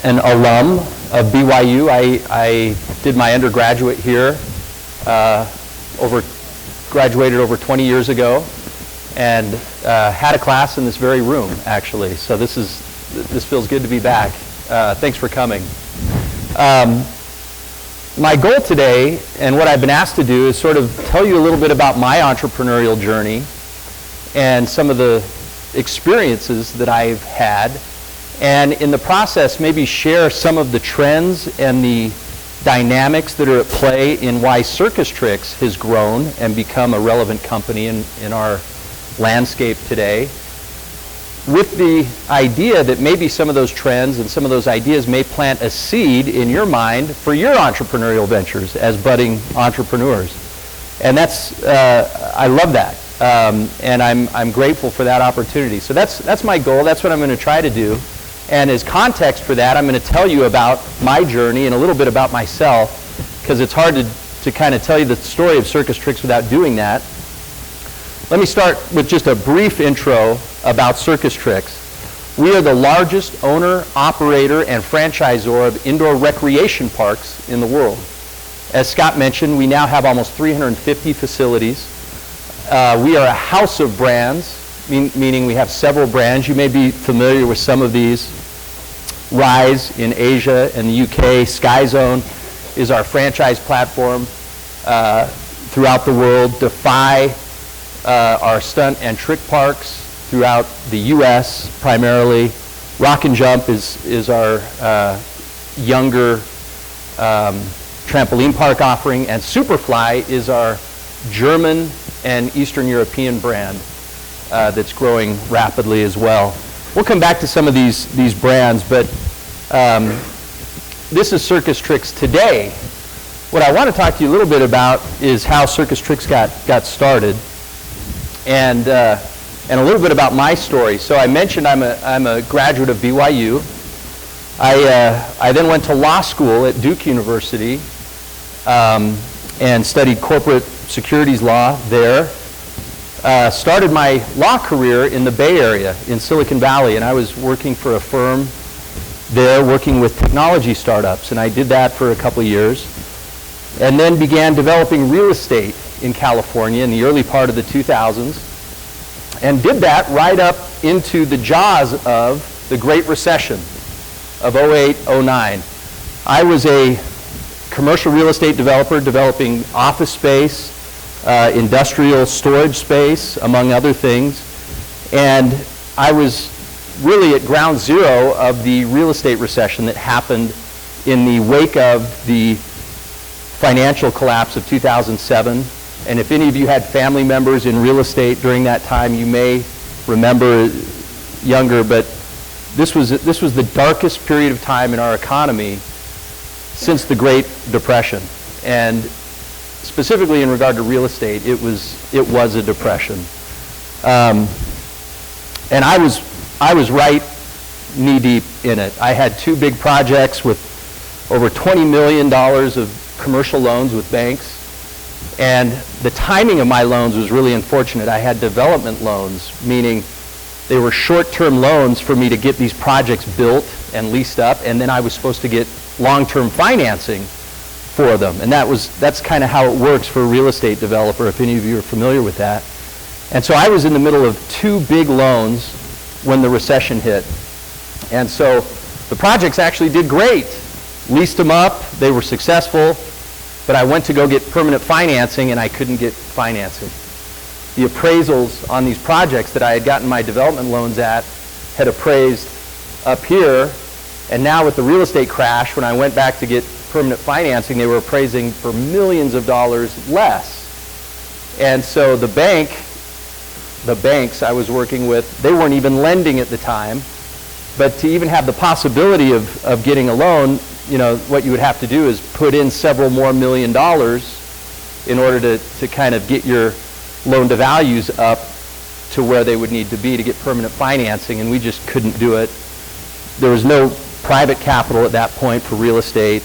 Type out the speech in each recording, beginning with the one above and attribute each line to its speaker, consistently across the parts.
Speaker 1: an alum of BYU. I did my undergraduate here, graduated over 20 years ago, and had a class in this very room, actually. So this feels good to be back. Thanks for coming. My goal today, and what I've been asked to do, is sort of tell you a little bit about my entrepreneurial journey and some of the experiences that I've had, and in the process maybe share some of the trends and the dynamics that are at play in why CircusTrix has grown and become a relevant company in our landscape today, with the idea that maybe some of those trends and some of those ideas may plant a seed in your mind for your entrepreneurial ventures as budding entrepreneurs. And that's, I love that. And I'm grateful for that opportunity. So that's my goal. That's what I'm going to try to do. And as context for that, I'm going to tell you about my journey and a little bit about myself, because it's hard to kind of tell you the story of CircusTrix without doing that. Let me start with just a brief intro about CircusTrix. We are the largest owner, operator, and franchisor of indoor recreation parks in the world. As Scott mentioned, we now have almost 350 facilities. We are a house of brands, meaning we have several brands. You may be familiar with some of these. Rise in Asia and the UK. SkyZone is our franchise platform throughout the world. Defy, our stunt and trick parks throughout the U.S. primarily. Rock and Jump is our younger trampoline park offering, and Superfly is our German and Eastern European brand that's growing rapidly as well. We'll come back to some of these brands, but this is CircusTrix today. What I want to talk to you a little bit about is how CircusTrix got started, and a little bit about my story. So I mentioned I'm a graduate of BYU. I then went to law school at Duke University and studied corporate securities law there. Started my law career in the Bay Area in Silicon Valley, and I was working for a firm there working with technology startups, and I did that for a couple of years, and then began developing real estate in California in the early part of the 2000s, and did that right up into the jaws of the Great Recession of 08, 09. I was a commercial real estate developer developing office space, industrial storage space, among other things, and I was really at ground zero of the real estate recession that happened in the wake of the financial collapse of 2007. And if any of you had family members in real estate during that time, you may remember, younger, but this was the darkest period of time in our economy since the Great Depression. And specifically in regard to real estate, it was a depression. And I was right knee-deep in it. I had two big projects with over $20 million of commercial loans with banks. And the timing of my loans was really unfortunate. I had development loans, meaning they were short-term loans for me to get these projects built and leased up, and then I was supposed to get long-term financing for them. And that's kind of how it works for a real estate developer, if any of you are familiar with that. And so I was in the middle of two big loans when the recession hit. And so the projects actually did great. Leased them up, they were successful, but I went to go get permanent financing and I couldn't get financing. The appraisals on these projects that I had gotten my development loans at had appraised up here, and now with the real estate crash, when I went back to get permanent financing, they were appraising for millions of dollars less. And so the banks I was working with, they weren't even lending at the time, but to even have the possibility of getting a loan, you know, what you would have to do is put in several more $1 million in order to kind of get your loan to values up to where they would need to be to get permanent financing, and we just couldn't do it. There was no private capital at that point for real estate.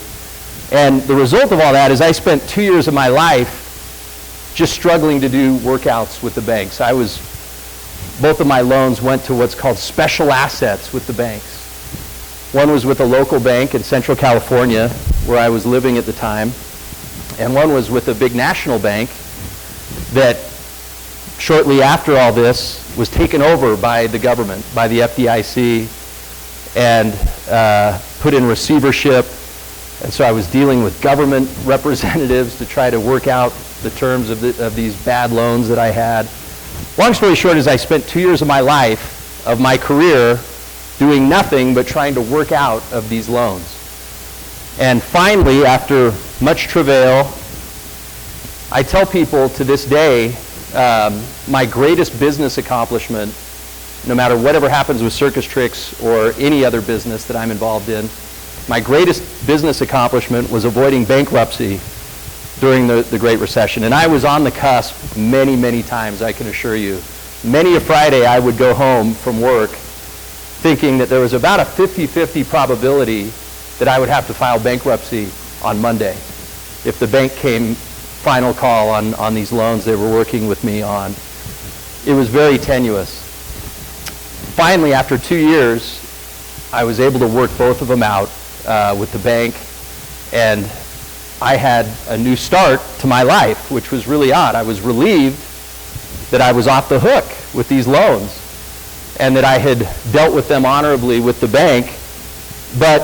Speaker 1: And the result of all that is I spent 2 years of my life just struggling to do workouts with the banks. Both of my loans went to what's called special assets with the banks. One was with a local bank in Central California, where I was living at the time, and one was with a big national bank that shortly after all this was taken over by the government, by the FDIC, and put in receivership. And so I was dealing with government representatives to try to work out the terms of these bad loans that I had. Long story short is I spent 2 years of my life, of my career, doing nothing but trying to work out of these loans. And finally, after much travail, I tell people to this day, my greatest business accomplishment, no matter whatever happens with CircusTrix or any other business that I'm involved in, my greatest business accomplishment was avoiding bankruptcy during the Great Recession. And I was on the cusp many, many times, I can assure you. Many a Friday I would go home from work thinking that there was about a 50-50 probability that I would have to file bankruptcy on Monday if the bank came final call on these loans they were working with me on. It was very tenuous. Finally, after 2 years, I was able to work both of them out with the bank, and I had a new start to my life, which was really odd. I was relieved that I was off the hook with these loans and that I had dealt with them honorably with the bank, but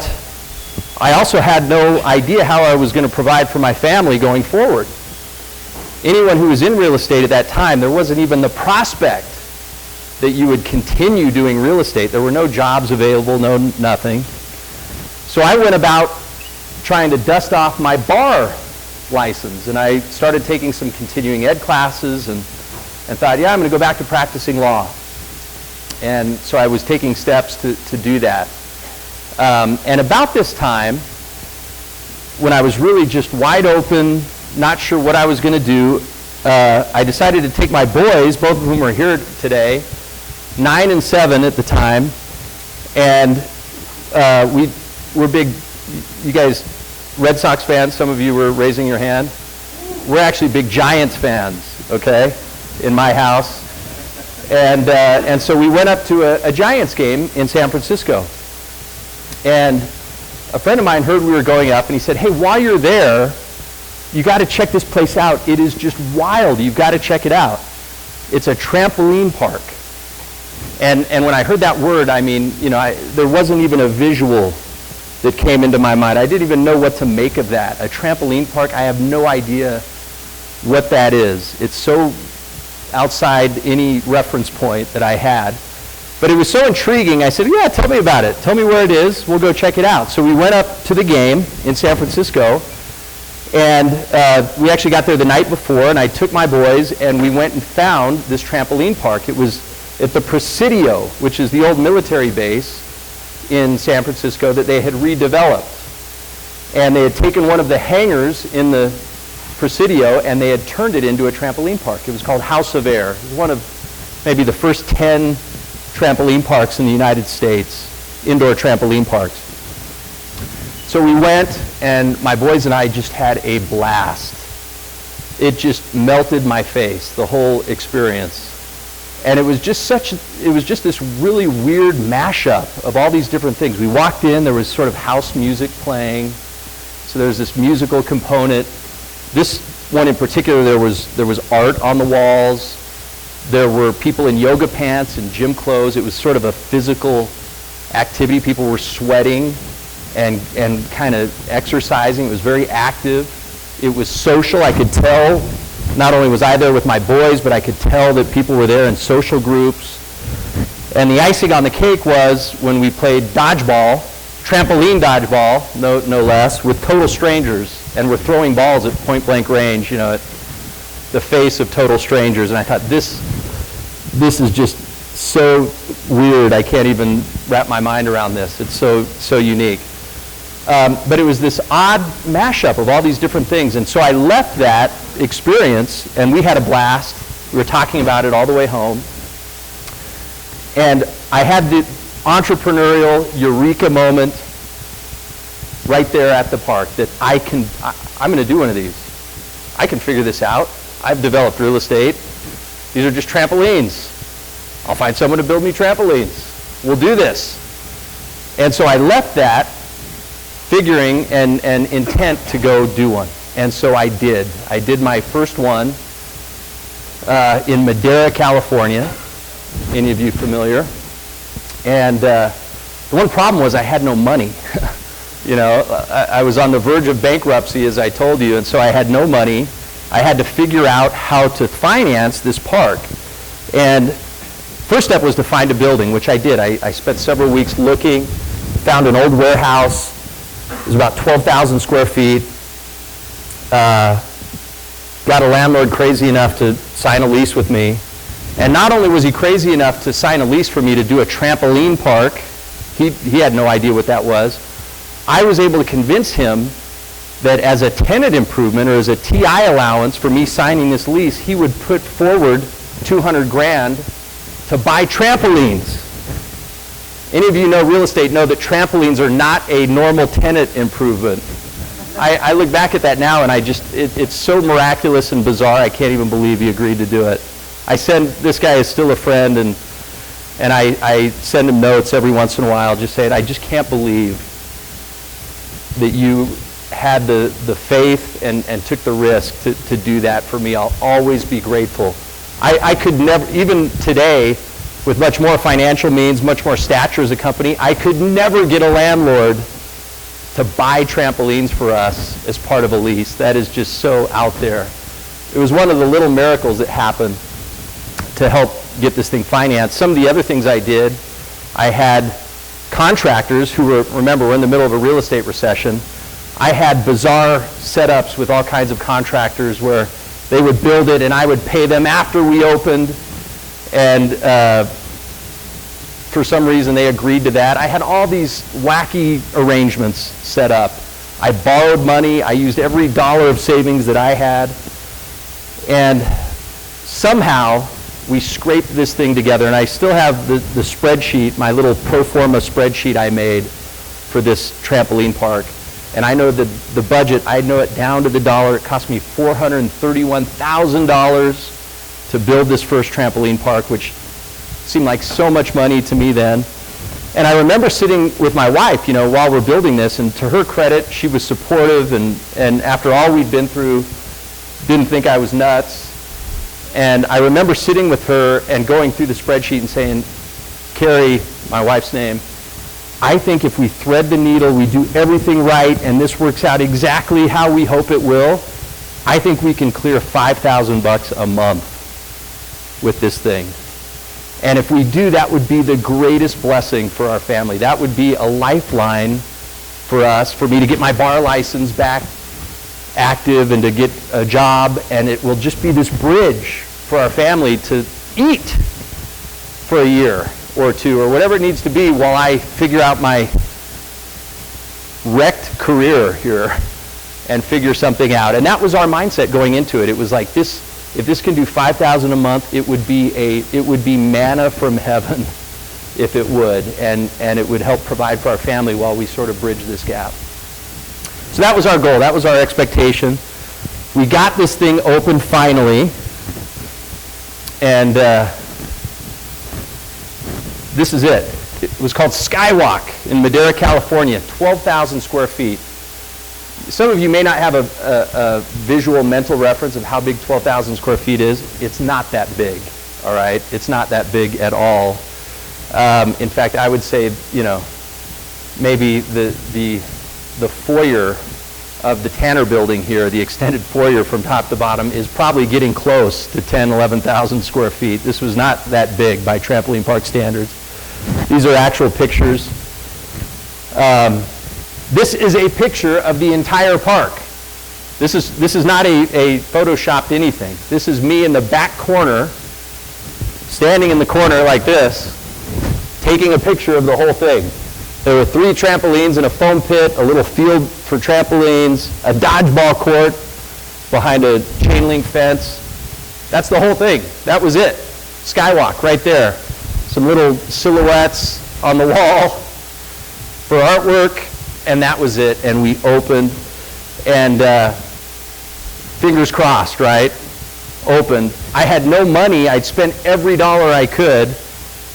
Speaker 1: I also had no idea how I was going to provide for my family going forward. Anyone who was in real estate at that time, there wasn't even the prospect that you would continue doing real estate. There were no jobs available, nothing. So I went about trying to dust off my bar license, and I started taking some continuing ed classes and thought, yeah, I'm going to go back to practicing law. And so I was taking steps to do that. And about this time, when I was really just wide open, not sure what I was going to do, I decided to take my boys, both of whom are here today, 9 and 7 at the time, and we're big, you guys, Red Sox fans, some of you were raising your hand. We're actually big Giants fans, okay, in my house. And so we went up to a Giants game in San Francisco. And a friend of mine heard we were going up, and he said, hey, while you're there, you got to check this place out. It is just wild. You've got to check it out. It's a trampoline park. And when I heard that word, I mean, you know, there wasn't even a visual that came into my mind. I didn't even know what to make of that. A trampoline park, I have no idea what that is. It's so outside any reference point that I had. But it was so intriguing, I said, yeah, tell me about it. Tell me where it is. We'll go check it out. So we went up to the game in San Francisco, and we actually got there the night before, and I took my boys, and we went and found this trampoline park. It was at the Presidio, which is the old military base in San Francisco that they had redeveloped. And they had taken one of the hangars in the Presidio, and they had turned it into a trampoline park. It was called House of Air. It was one of maybe the first 10 trampoline parks in the United States, indoor trampoline parks. So we went, and my boys and I just had a blast. It just melted my face, the whole experience. And it was just this really weird mashup of all these different things. We walked in, there was sort of house music playing. So there was this musical component. This one in particular, there was art on the walls. There were people in yoga pants and gym clothes. It was sort of a physical activity. People were sweating and kind of exercising. It was very active. It was social. I could tell, not only was I there with my boys, but I could tell that people were there in social groups. And the icing on the cake was when we played dodgeball, trampoline dodgeball, no less, with total strangers. And we're throwing balls at point-blank range, you know, at the face of total strangers. And I thought, this is just so weird. I can't even wrap my mind around this. It's so unique. But it was this odd mashup of all these different things. And so I left that experience, and we had a blast. We were talking about it all the way home. And I had the entrepreneurial eureka moment right there at the park that I'm going to do one of these. I can figure this out. I've developed real estate. These are just trampolines. I'll find someone to build me trampolines. We'll do this. And so I left that figuring and intent to go do one. And so I did. I did my first one in Madera, California. Any of you familiar? And the one problem was I had no money. You know, I was on the verge of bankruptcy, as I told you, and so I had no money. I had to figure out how to finance this park. And first step was to find a building, which I did. I spent several weeks looking, found an old warehouse. It was about 12,000 square feet. Got a landlord crazy enough to sign a lease with me. And not only was he crazy enough to sign a lease for me to do a trampoline park, he had no idea what that was. I was able to convince him that as a tenant improvement or as a TI allowance for me signing this lease, he would put forward 200 grand to buy trampolines. Any of you know real estate know that trampolines are not a normal tenant improvement. I look back at that now and it's so miraculous and bizarre, I can't even believe he agreed to do it. This guy is still a friend, and I send him notes every once in a while just saying, I just can't believe that you had the faith and took the risk to do that for me. I'll always be grateful. I could never, even today, with much more financial means, much more stature as a company, I could never get a landlord to buy trampolines for us as part of a lease. That is just so out there. It was one of the little miracles that happened to help get this thing financed. Some of the other things I did, I had contractors who were, remember, we're in the middle of a real estate recession. I had bizarre setups with all kinds of contractors where they would build it and I would pay them after we opened, and for some reason they agreed to that. I had all these wacky arrangements set up. I borrowed money. I used every dollar of savings that I had, and somehow we scraped this thing together, and I still have the spreadsheet, my little pro forma spreadsheet I made for this trampoline park. And I know the budget, I know it down to the dollar. It cost me $431,000 to build this first trampoline park, which seemed like so much money to me then. And I remember sitting with my wife, you know, while we're building this, and to her credit, she was supportive, and after all we'd been through, didn't think I was nuts. And I remember sitting with her and going through the spreadsheet and saying, Carrie, my wife's name, I think if we thread the needle, we do everything right, and this works out exactly how we hope it will, I think we can clear $5,000 a month with this thing. And if we do, that would be the greatest blessing for our family. That would be a lifeline for us, for me to get my bar license back active and to get a job, and it will just be this bridge for our family to eat for a year or two or whatever it needs to be while I figure out my wrecked career here and figure something out. And that was our mindset going into it. It was like, this, if this can do $5,000 a month, it would be manna from heaven if it would, and it would help provide for our family while we sort of bridge this gap. So that was our goal. That was our expectation. We got this thing open finally, and this is it. It was called Skywalk in Madera, California, 12,000 square feet. Some of you may not have a visual mental reference of how big 12,000 square feet is. It's not that big, all right? It's not that big at all. In fact, I would say, you know, maybe the foyer of the Tanner building here, the extended foyer from top to bottom, is probably getting close to 10,000, 11,000 square feet. This was not that big by trampoline park standards. These are actual pictures. This is a picture of the entire park. This is not a photoshopped anything. This is me in the back corner, standing in the corner like this, taking a picture of the whole thing. There were 3 trampolines and a foam pit, a little field for trampolines, a dodgeball court behind a chain link fence. That's the whole thing. That was it. Skywalk right there. Some little silhouettes on the wall for artwork, and that was it. And we opened, and fingers crossed, right? Opened. I had no money. I'd spent every dollar I could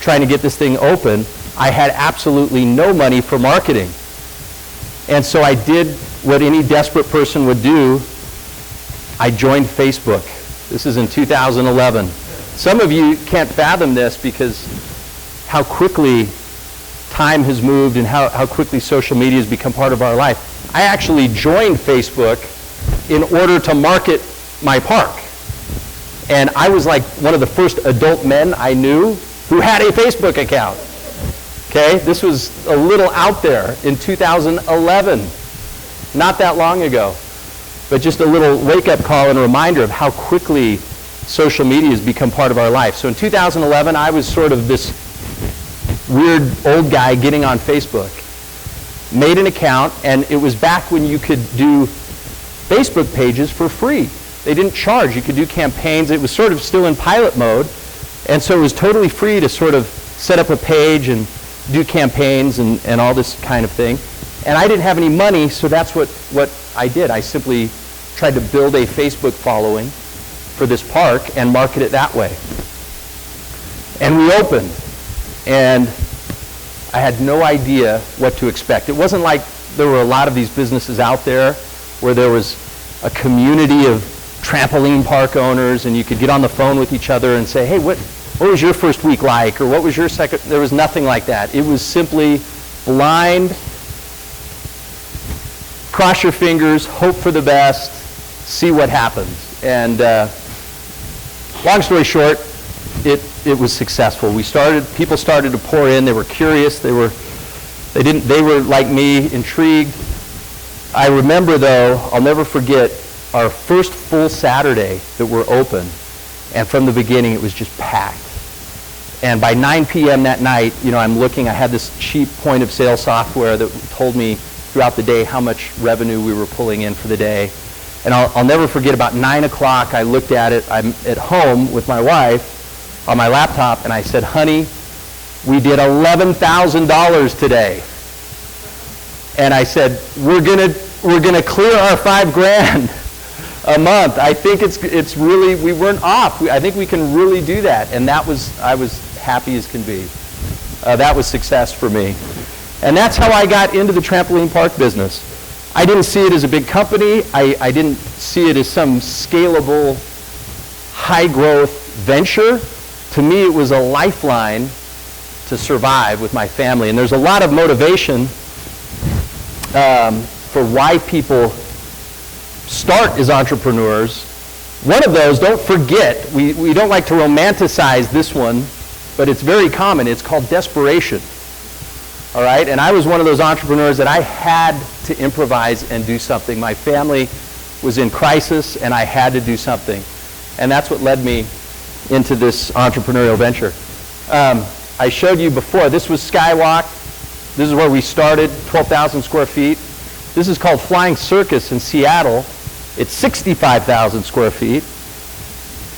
Speaker 1: trying to get this thing open. I had absolutely no money for marketing. And so I did what any desperate person would do. I joined Facebook. This is in 2011. Some of you can't fathom this because how quickly time has moved and how quickly social media has become part of our life. I actually joined Facebook in order to market my park. And I was like one of the first adult men I knew who had a Facebook account. Okay, this was a little out there in 2011, not that long ago. But just a little wake-up call and a reminder of how quickly social media has become part of our life. So in 2011, I was sort of this weird old guy getting on Facebook. Made an account, and it was back when you could do Facebook pages for free. They didn't charge. You could do campaigns. It was sort of still in pilot mode, and so it was totally free to sort of set up a page and do campaigns and all this kind of thing. And I didn't have any money, so that's what I did. I simply tried to build a Facebook following for this park and market it that way. And we opened, and I had no idea what to expect. It wasn't like there were a lot of these businesses out there where there was a community of trampoline park owners and you could get on the phone with each other and say, hey, what was your first week like? Or what was your second? There was nothing like that. It was simply blind, cross your fingers, hope for the best, see what happens. And long story short, it was successful. People started to pour in. They were curious. They were like me, intrigued. I remember though, I'll never forget our first full Saturday that we're open, and from the beginning it was just packed. And by 9 p.m. that night, I'm looking, I had this cheap point of sale software that told me throughout the day how much revenue we were pulling in for the day. And I'll never forget, about 9 o'clock, I looked at it. I'm at home with my wife on my laptop, and I said, honey, we did $11,000 today. And I said, we're gonna clear our $5,000 a month. I think it's really, we weren't off. I think we can really do that. And I was happy as can be. That was success for me. And that's how I got into the trampoline park business. I didn't see it as a big company. I didn't see it as some scalable, high-growth venture. To me, it was a lifeline to survive with my family. And there's a lot of motivation for why people start as entrepreneurs. One of those, don't forget, we don't like to romanticize this one, but it's very common. It's called desperation. All right? And I was one of those entrepreneurs that I had to improvise and do something. My family was in crisis, and I had to do something. And that's what led me into this entrepreneurial venture. I showed you before, this was Skywalk. This is where we started, 12,000 square feet. This is called Flying Circus in Seattle. It's 65,000 square feet.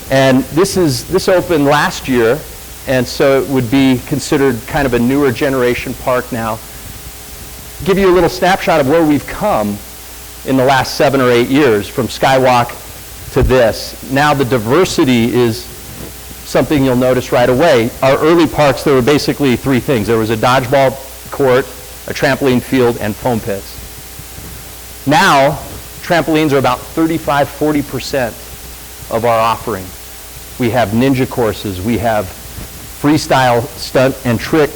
Speaker 1: And this opened last year, and so it would be considered kind of a newer generation park now. Give you a little snapshot of where we've come in the last 7 or 8 years from Skywalk to this. Now the diversity is something you'll notice right away. Our early parks, there were basically 3 things. There was a dodgeball court, a trampoline field, and foam pits. Now, trampolines are about 35-40% of our offering. We have ninja courses. We have freestyle stunt and trick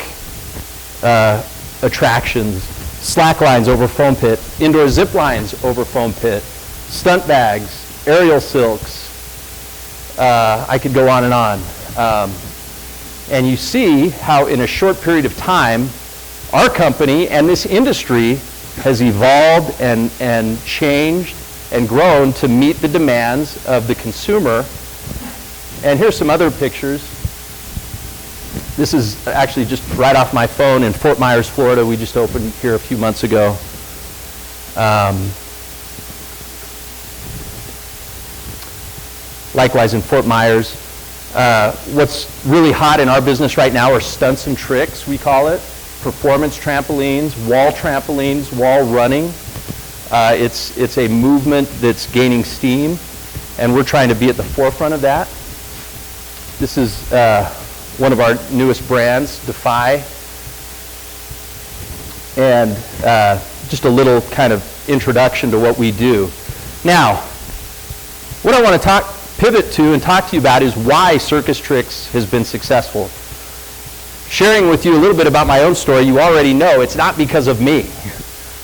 Speaker 1: attractions, slack lines over foam pit, indoor zip lines over foam pit, stunt bags, aerial silks. I could go on and on. And you see how in a short period of time, our company and this industry has evolved and changed and grown to meet the demands of the consumer. And here's some other pictures. This is actually just right off my phone in Fort Myers, Florida. We just opened here a few months ago. Likewise in Fort Myers. What's really hot in our business right now are stunts and tricks, we call it. Performance trampolines, wall running. It's a movement that's gaining steam, and we're trying to be at the forefront of that. This is one of our newest brands, Defy. and just a little kind of introduction to what we do. Now, what I want to pivot to and talk to you about is why CircusTrix has been successful. Sharing with you a little bit about my own story, you already know it's not because of me.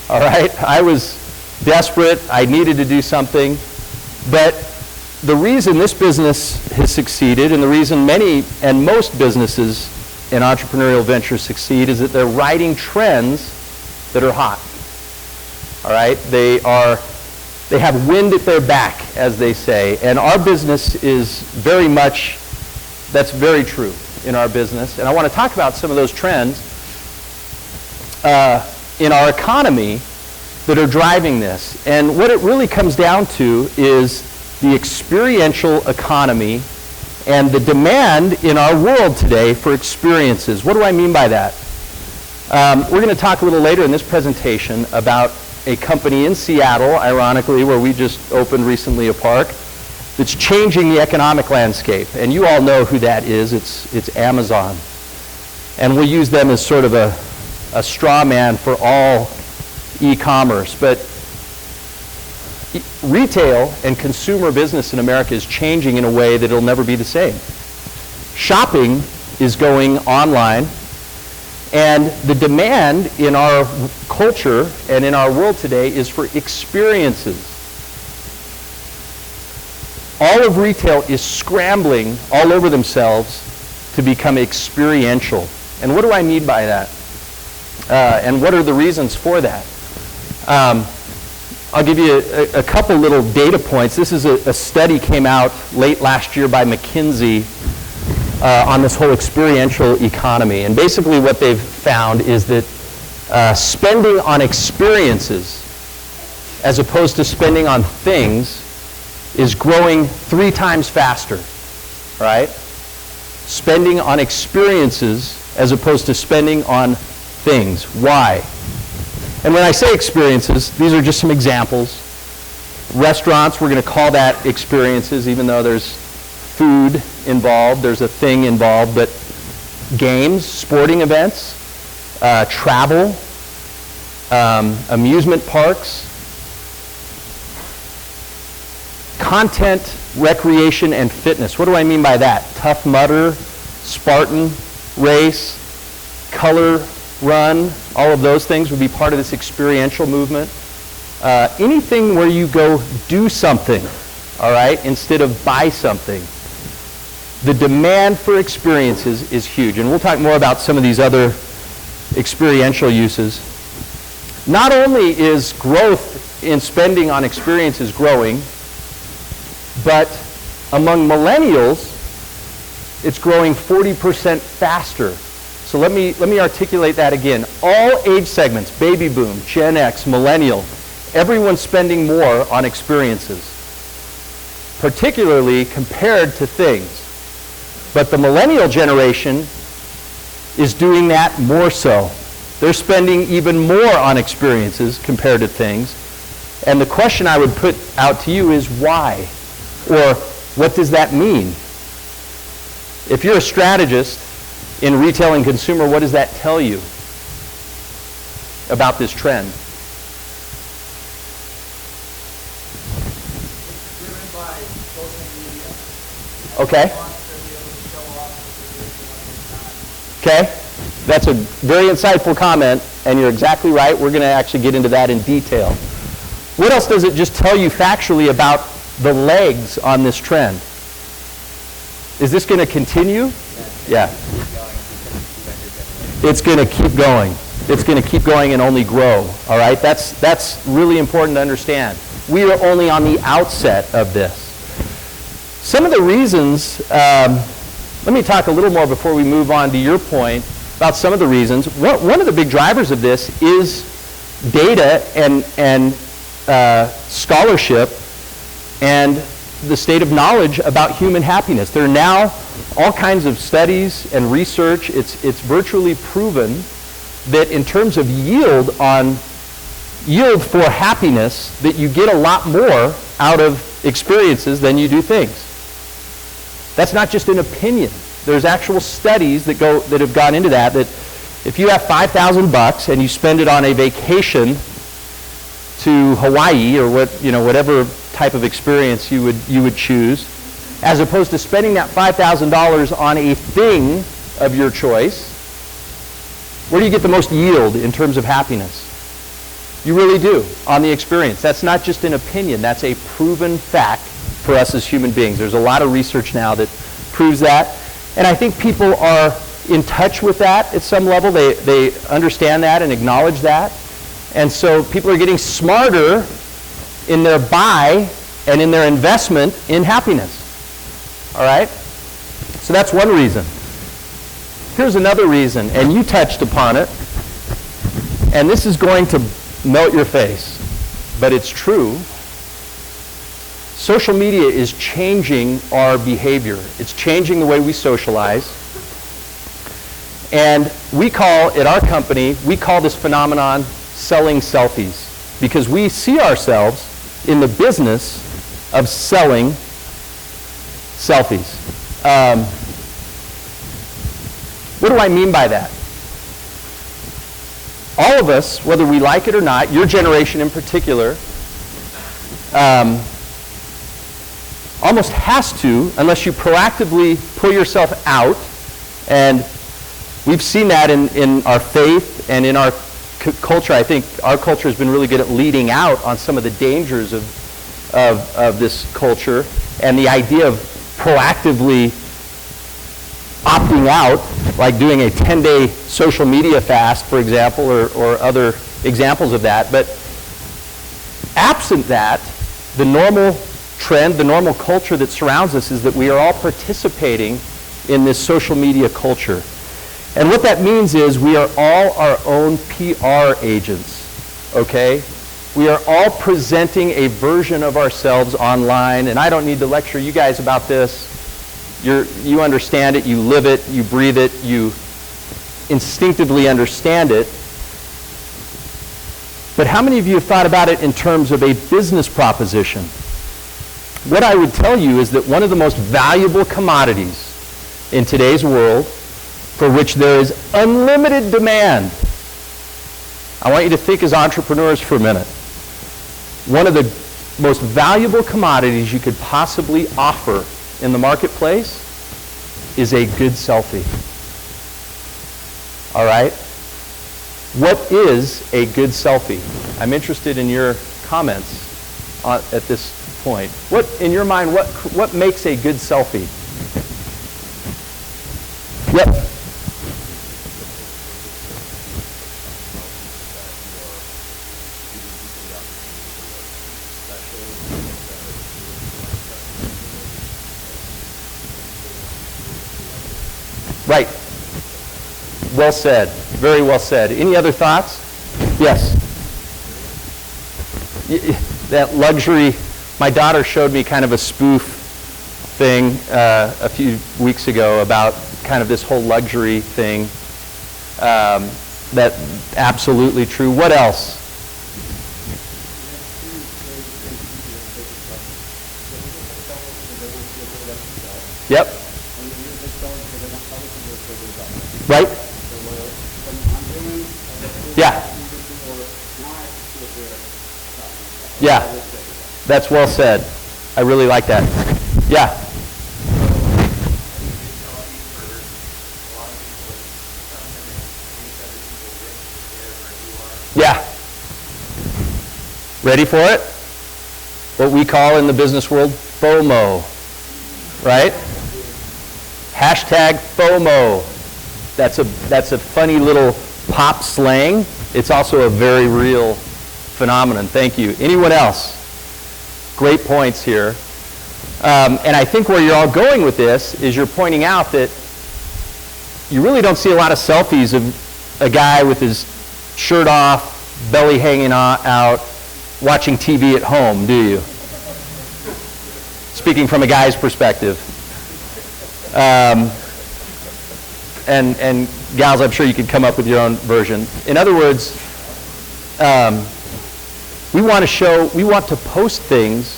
Speaker 1: All right? I was desperate. I needed to do something. But the reason this business has succeeded, and the reason many and most businesses and entrepreneurial ventures succeed, is that they're riding trends that are hot. All right? They have wind at their back, as they say. And our business is very much, that's very true in our business. And I want to talk about some of those trends in our economy that are driving this. And what it really comes down to is the experiential economy and the demand in our world today for experiences. What do I mean by that? We're going to talk a little later in this presentation about a company in Seattle, ironically, where we just opened recently a park, that's changing the economic landscape. And you all know who that is. It's Amazon. And we'll use them as sort of a straw man for all e-commerce. But retail and consumer business in America is changing in a way that it'll never be the same. Shopping is going online, and the demand in our culture and in our world today is for experiences. All of retail is scrambling all over themselves to become experiential. And what do I mean by that? And what are the reasons for that? I'll give you a couple little data points. This is a study came out late last year by McKinsey on this whole experiential economy. And basically what they've found is that spending on experiences as opposed to spending on things is growing 3 times faster, right? Spending on experiences as opposed to spending on things. Why? And when I say experiences, these are just some examples. Restaurants, we're going to call that experiences, even though there's food involved, there's a thing involved, but games, sporting events, travel, amusement parks, content, recreation, and fitness. What do I mean by that? Tough Mudder, Spartan Race, Color Run, all of those things would be part of this experiential movement. Anything where you go do something, all right, instead of buy something. The demand for experiences is huge, and we'll talk more about some of these other experiential uses. Not only is growth in spending on experiences growing, but among millennials, it's growing 40% faster. So let me articulate that again. All age segments, baby boom, Gen X, millennial, everyone's spending more on experiences, particularly compared to things. But the millennial generation is doing that more so. They're spending even more on experiences compared to things. And the question I would put out to you is why? Or what does that mean? If you're a strategist in retail and consumer, what does that tell you about this trend?
Speaker 2: It's driven by social media.
Speaker 1: Okay. Okay. That's a very insightful comment, and you're exactly right. We're going to actually get into that in detail. What else does it just tell you factually about the legs on this trend? Is this going to continue? Yeah. It's going to keep going. It's going to keep going and only grow. All right? That's really important to understand. We are only on the outset of this. Some of the reasons, let me talk a little more before we move on to your point about some of the reasons. One of the big drivers of this is data and scholarship and the state of knowledge about human happiness. There are now all kinds of studies and research. It's virtually proven that in terms of yield for happiness, that you get a lot more out of experiences than you do things. That's not just an opinion. There's actual studies that have gone into that If you have $5,000 and you spend it on a vacation to Hawaii or whatever type of experience you would choose, as opposed to spending that $5,000 on a thing of your choice, where do you get the most yield in terms of happiness? You really do, on the experience. That's not just an opinion. That's a proven fact for us as human beings. There's a lot of research now that proves that. And I think people are in touch with that at some level. They understand that and acknowledge that. And so people are getting smarter in their buy and in their investment in happiness. All right? So that's one reason. Here's another reason, and you touched upon it, and this is going to melt your face, but it's true. Social media is changing our behavior. It's changing the way we socialize. And we call, at our company, we call this phenomenon selling selfies, because we see ourselves in the business of selling selfies. What do I mean by that? All of us, whether we like it or not, your generation in particular, almost has to, unless you proactively pull yourself out, and we've seen that in our faith and in our culture. I think our culture has been really good at leading out on some of the dangers of this culture, and the idea of proactively opting out, like doing a 10-day social media fast, for example, or other examples of that. But absent that, the normal trend, the normal culture that surrounds us is that we are all participating in this social media culture. And what that means is we are all our own PR agents, okay? We are all presenting a version of ourselves online, and I don't need to lecture you guys about this. You understand it, you live it, you breathe it, you instinctively understand it. But how many of you have thought about it in terms of a business proposition? What I would tell you is that one of the most valuable commodities in today's world, for which there is unlimited demand, I want you to think as entrepreneurs for a minute. One of the most valuable commodities you could possibly offer in the marketplace is a good selfie. All right? What is a good selfie? I'm interested in your comments at this point. What, in your mind, what makes a good selfie? Yep. Right. Well said. Very well said. Any other thoughts? Yes. That luxury, my daughter showed me kind of a spoof thing a few weeks ago about kind of this whole luxury thing. That absolutely true. What else? Yep. Right? Yeah. Yeah. That's well said. I really like that. Yeah. Yeah. Ready for it? What we call in the business world FOMO. Right? Hashtag FOMO. That's a funny little pop slang. It's also a very real phenomenon. Thank you. Anyone else? Great points here. And I think where you're all going with this is you're pointing out that you really don't see a lot of selfies of a guy with his shirt off, belly hanging out, watching TV at home, do you? Speaking from a guy's perspective. And gals, I'm sure you could come up with your own version. In other words, we want to post things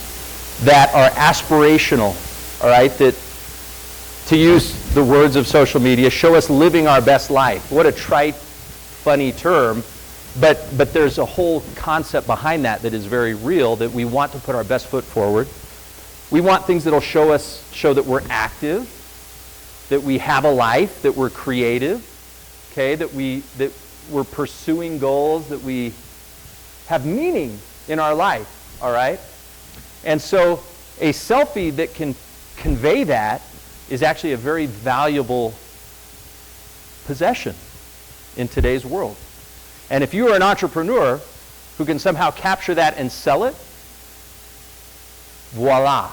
Speaker 1: that are aspirational, all right? That, to use the words of social media, show us living our best life. What a trite funny term, but there's a whole concept behind that is very real, that we want to put our best foot forward. We want things that'll show that we're active, that we have a life, that we're creative, okay, that we're pursuing goals, that we have meaning in our life, all right? And so a selfie that can convey that is actually a very valuable possession in today's world. And if you are an entrepreneur who can somehow capture that and sell it, voila.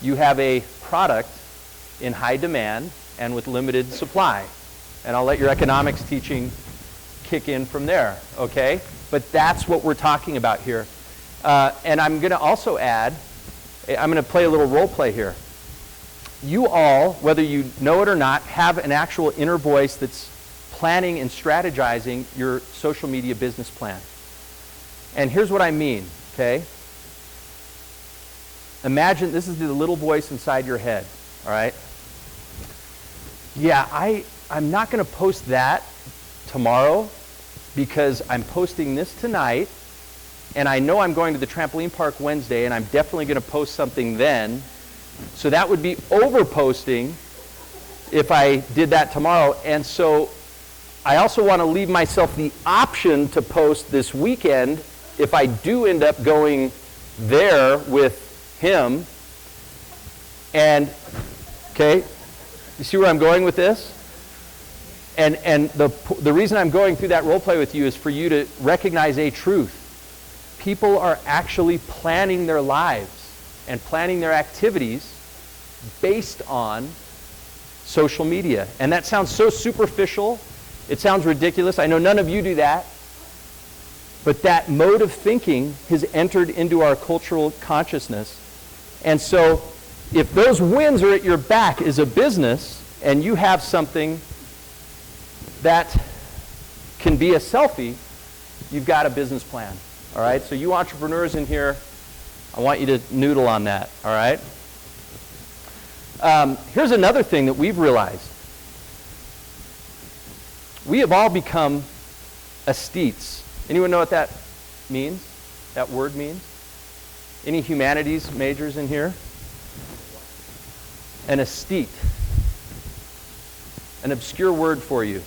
Speaker 1: You have a product in high demand and with limited supply. And I'll let your economics teaching kick in from there, okay? But that's what we're talking about here. And I'm going to also add, I'm going to play a little role play here. You all, whether you know it or not, have an actual inner voice that's planning and strategizing your social media business plan. And here's what I mean, okay? Imagine this is the little voice inside your head, all right? Yeah, I'm not going to post that tomorrow because I'm posting this tonight, and I know I'm going to the trampoline park Wednesday, and I'm definitely going to post something then. So that would be over-posting if I did that tomorrow. And so I also want to leave myself the option to post this weekend if I do end up going there with him. And, okay, you see where I'm going with this? And the reason I'm going through that role play with you is for you to recognize a truth. People are actually planning their lives and planning their activities based on social media. And that sounds so superficial. It sounds ridiculous. I know none of you do that. But that mode of thinking has entered into our cultural consciousness. And so if those wins are at your back as a business and you have something that can be a selfie, you've got a business plan. All right? So you entrepreneurs in here, I want you to noodle on that. All right? Here's another thing that we've realized. We have all become aesthetes. Anyone know what that means? That word means? Any humanities majors in here? An aesthete. An obscure word for you.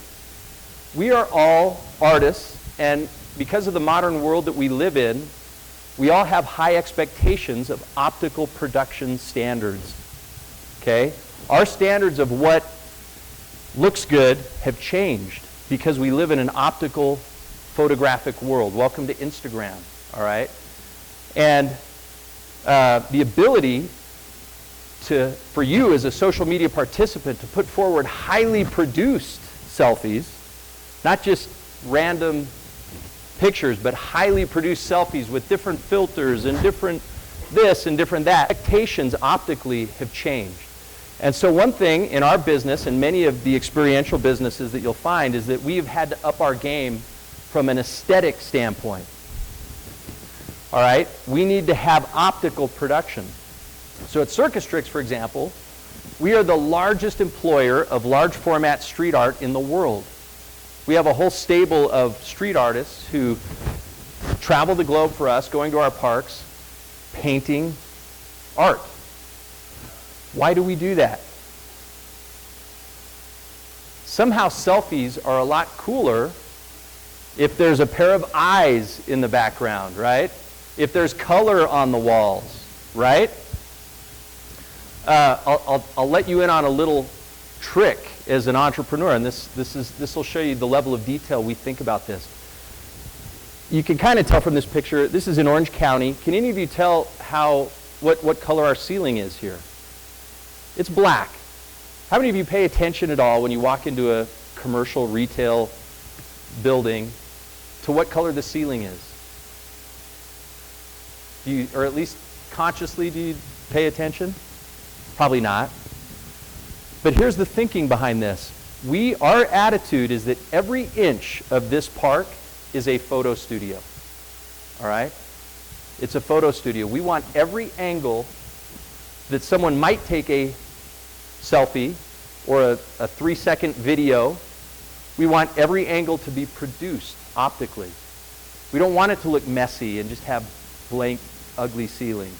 Speaker 1: We are all artists, and because of the modern world that we live in, we all have high expectations of optical production standards. Okay? Our standards of what looks good have changed because we live in an optical photographic world. Welcome to Instagram, all right? And the ability for you as a social media participant to put forward highly produced selfies, not just random pictures, but highly produced selfies with different filters and different this and different that. Expectations optically have changed. And so one thing in our business and many of the experiential businesses that you'll find is that we have had to up our game from an aesthetic standpoint. All right? We need to have optical production. So at CircusTrix, for example, we are the largest employer of large format street art in the world. We have a whole stable of street artists who travel the globe for us, going to our parks, painting art. Why do we do that? Somehow selfies are a lot cooler if there's a pair of eyes in the background, right? If there's color on the walls, right? I'll let you in on a little trick as an entrepreneur, and this will show you the level of detail we think about this. You can kind of tell from this picture, this is in Orange County. Can any of you tell what color our ceiling is here? It's black. How many of you pay attention at all when you walk into a commercial retail building to what color the ceiling is? Do you, or at least consciously, do you pay attention? Probably not. But here's the thinking behind this. Our attitude is that every inch of this park is a photo studio. All right? It's a photo studio. We want every angle that someone might take a selfie or a 3-second video We want every angle to be produced optically. We don't want it to look messy and just have blank, ugly ceiling.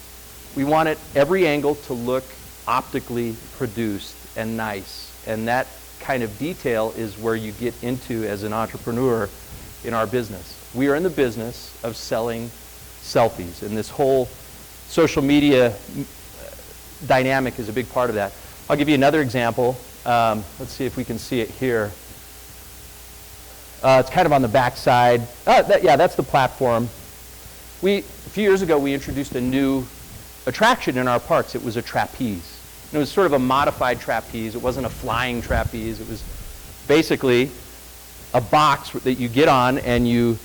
Speaker 1: We want it, every angle, to look optically produced and nice. And that kind of detail is where you get into as an entrepreneur in our business. We are in the business of selling selfies, and this whole social media dynamic is a big part of that. I'll give you another example. Let's see if we can see it here. It's kind of on the back side. That's the platform. A few years ago, we introduced a new attraction in our parks. It was a trapeze. And it was sort of a modified trapeze. It wasn't a flying trapeze. It was basically a box that you get on and you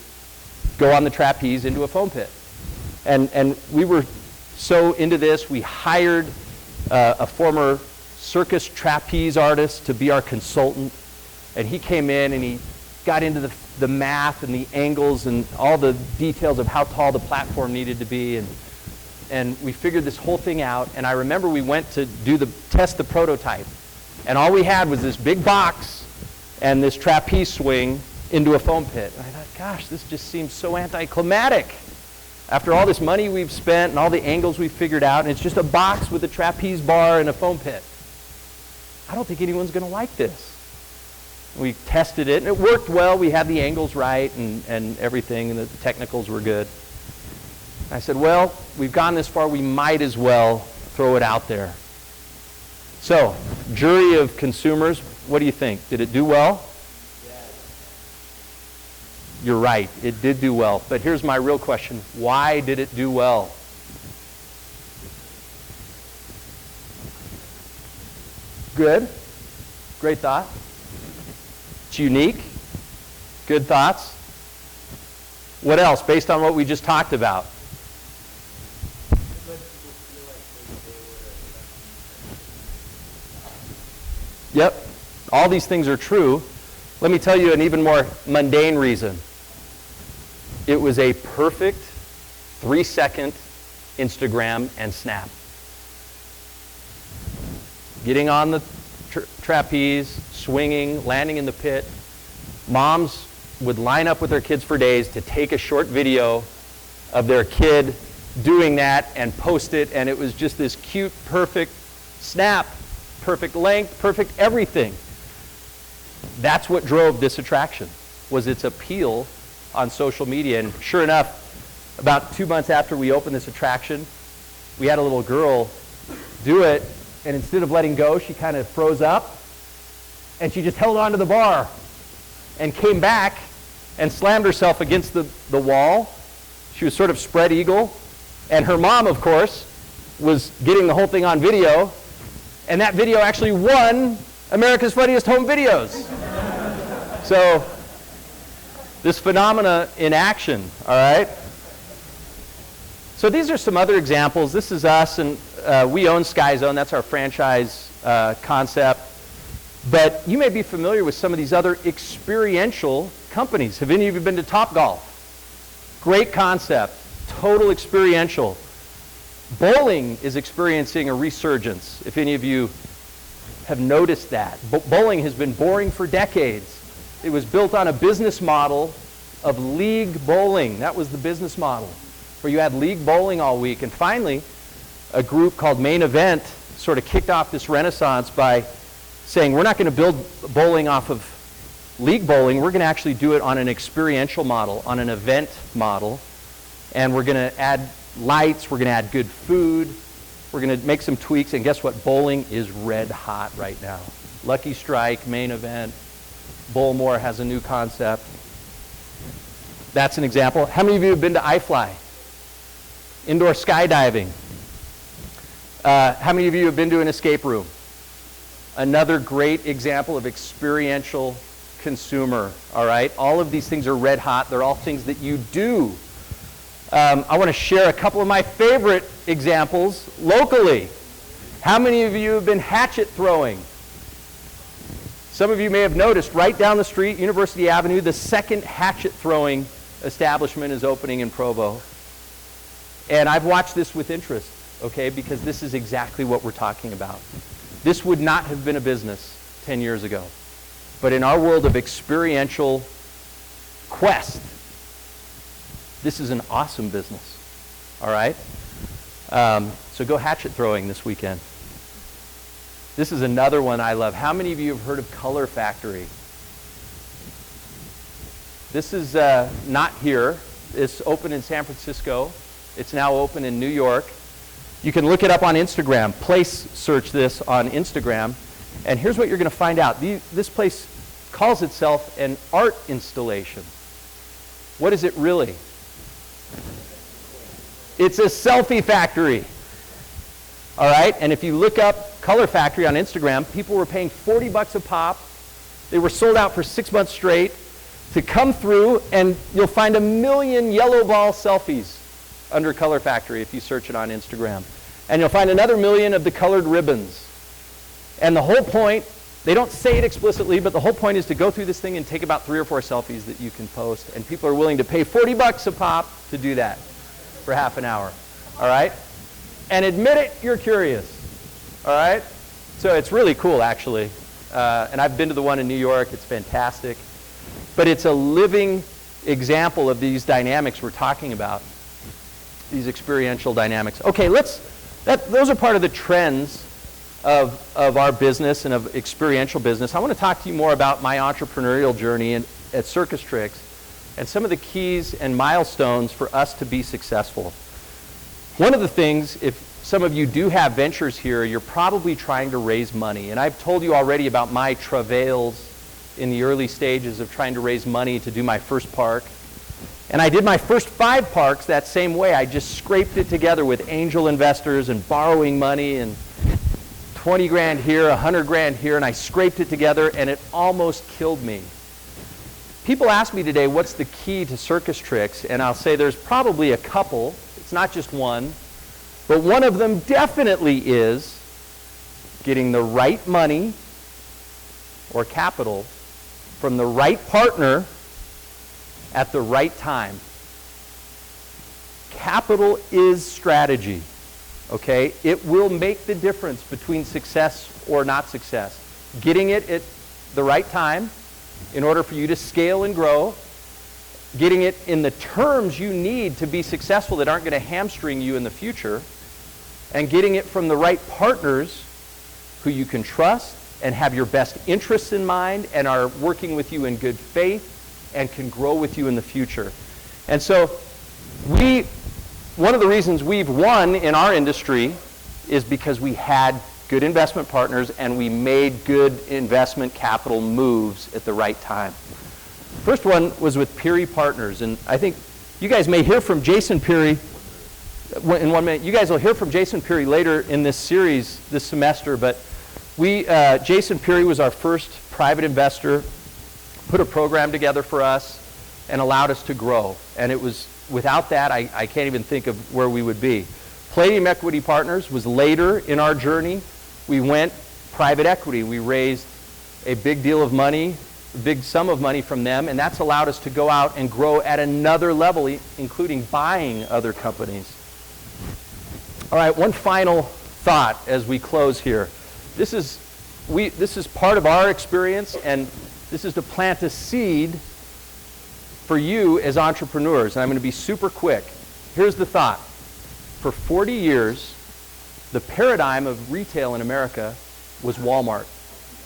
Speaker 1: go on the trapeze into a foam pit. And we were so into this, we hired a former circus trapeze artist to be our consultant. And he came in and he got into the math and the angles and all the details of how tall the platform needed to be. And we figured this whole thing out. And I remember we went to test the prototype. And all we had was this big box and this trapeze swing into a foam pit. And I thought, gosh, this just seems so anticlimactic. After all this money we've spent and all the angles we've figured out, and it's just a box with a trapeze bar and a foam pit. I don't think anyone's going to like this. We tested it, and it worked well. We had the angles right and everything, and the technicals were good. I said, well, we've gone this far, we might as well throw it out there. So, jury of consumers, what do you think? Did it do well? You're right, it did do well. But here's my real question. Why did it do well? Good. Great thought. It's unique. Good thoughts. What else, based on what we just talked about? Yep. All these things are true. Let me tell you an even more mundane reason. It was a perfect 3-second Instagram and snap. Getting on the trapeze, swinging, landing in the pit. Moms would line up with their kids for days to take a short video of their kid doing that and post it, and it was just this cute, perfect snap, perfect length, perfect everything. That's what drove this attraction, was its appeal on social media. And sure enough, about 2 months after we opened this attraction, we had a little girl do it, and instead of letting go, she kind of froze up, and she just held onto the bar and came back and slammed herself against the wall. She was sort of spread eagle, and her mom, of course, was getting the whole thing on video, and that video actually won America's Funniest Home Videos. So, this phenomena in action, all right? So these are some other examples. This is us, and we own Sky Zone. That's our franchise concept. But you may be familiar with some of these other experiential companies. Have any of you been to Topgolf? Great concept, total experiential. Bowling is experiencing a resurgence, if any of you have noticed that. Bowling has been boring for decades. It was built on a business model of league bowling. That was the business model, where you had league bowling all week. And finally, a group called Main Event sort of kicked off this renaissance by saying, we're not going to build bowling off of league bowling. We're going to actually do it on an experiential model, on an event model. And we're going to add lights. We're going to add good food. We're going to make some tweaks. And guess what? Bowling is red hot right now. Lucky Strike, Main Event, Bowlmore has a new concept. That's an example. How many of you have been to iFly? Indoor skydiving. How many of you have been to an escape room? Another great example of experiential consumer, all right? All of these things are red hot. They're all things that you do. I want to share a couple of my favorite examples locally. How many of you have been hatchet throwing? Some of you may have noticed right down the street, University Avenue, the second hatchet throwing establishment is opening in Provo. And I've watched this with interest, okay, because this is exactly what we're talking about. This would not have been a business 10 years ago. But in our world of experiential quest, this is an awesome business. All right? So go hatchet throwing this weekend. This is another one I love. How many of you have heard of Color Factory? This is not here. It's open in San Francisco. It's now open in New York. You can look it up on Instagram. Place search this on Instagram. And here's what you're going to find out. This place calls itself an art installation. What is it really? It's a selfie factory. All right? And if you look up Color Factory on Instagram, people were paying $40 a pop. They were sold out for 6 months straight to come through, and you'll find 1 million yellow ball selfies under Color Factory if you search it on Instagram. And you'll find another 1 million of the colored ribbons. And the whole point, they don't say it explicitly, but the whole point is to go through this thing and take about 3 or 4 selfies that you can post. And people are willing to pay $40 a pop to do that for half an hour. All right? And admit it, you're curious. All right? So it's really cool, actually. And I've been to the one in New York. It's fantastic. But it's a living example of these dynamics we're talking about, these experiential dynamics. Okay, those are part of the trends of our business and of experiential business. I want to talk to you more about my entrepreneurial journey at CircusTrix and some of the keys and milestones for us to be successful. One of the things, if some of you do have ventures here, you're probably trying to raise money. And I've told you already about my travails in the early stages of trying to raise money to do my first park. And I did my first 5 parks that same way. I just scraped it together with angel investors and borrowing money and 20 grand here, 100 grand here, and I scraped it together, and it almost killed me. People ask me today, what's the key to CircusTrix? And I'll say there's probably a couple. It's not just one. But one of them definitely is getting the right money or capital from the right partner at the right time. Capital is strategy, okay? It will make the difference between success or not success. Getting it at the right time in order for you to scale and grow, getting it in the terms you need to be successful that aren't going to hamstring you in the future, and getting it from the right partners who you can trust and have your best interests in mind and are working with you in good faith and can grow with you in the future. And so one of the reasons we've won in our industry is because we had good investment partners and we made good investment capital moves at the right time. First one was with Peary Partners, and I think you guys may hear from Jason Peary in 1 minute. You guys will hear from Jason Peary later in this series this semester, but Jason Peary was our first private investor, put a program together for us, and allowed us to grow. And it was, without that, I can't even think of where we would be. Palladium Equity Partners was later in our journey. We went private equity. We raised a big deal of money, a big sum of money from them, and that's allowed us to go out and grow at another level, including buying other companies. All right, one final thought as we close here. This is part of our experience, and this is to plant a seed for you as entrepreneurs. And I'm going to be super quick. Here's the thought. For 40 years, the paradigm of retail in America was Walmart.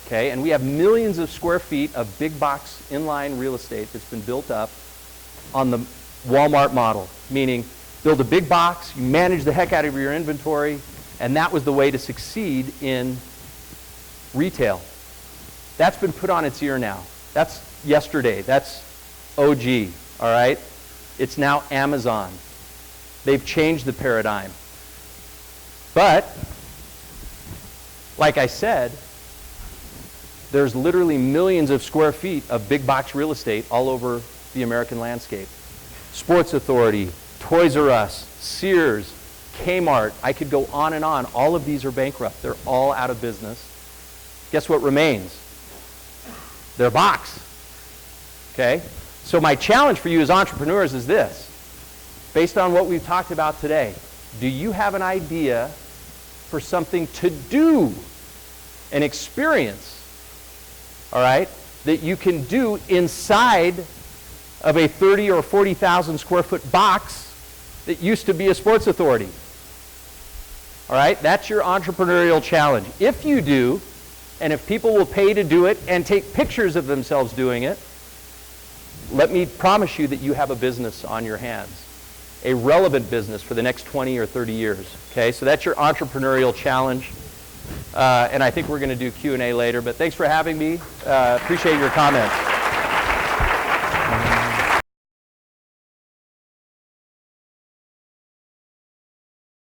Speaker 1: Okay? And we have millions of square feet of big box inline real estate that's been built up on the Walmart model, meaning build a big box, you manage the heck out of your inventory, and that was the way to succeed in retail. That's been put on its ear now. That's yesterday. That's OG, all right? It's now Amazon. They've changed the paradigm. But, like I said, there's literally millions of square feet of big box real estate all over the American landscape. Sports Authority, Toys R Us, Sears, Kmart, I could go on and on. All of these are bankrupt. They're all out of business. Guess what remains? Their box. Okay? So my challenge for you as entrepreneurs is this. Based on what we've talked about today, do you have an idea for something to do, an experience, all right, that you can do inside of a 30 or 40,000 square foot box that used to be a sports authority. All right, that's your entrepreneurial challenge. If you do, and if people will pay to do it and take pictures of themselves doing it, let me promise you that you have a business on your hands, a relevant business for the next 20 or 30 years. Okay, so that's your entrepreneurial challenge. And I think we're going to do Q&A later, but thanks for having me. Appreciate your comments.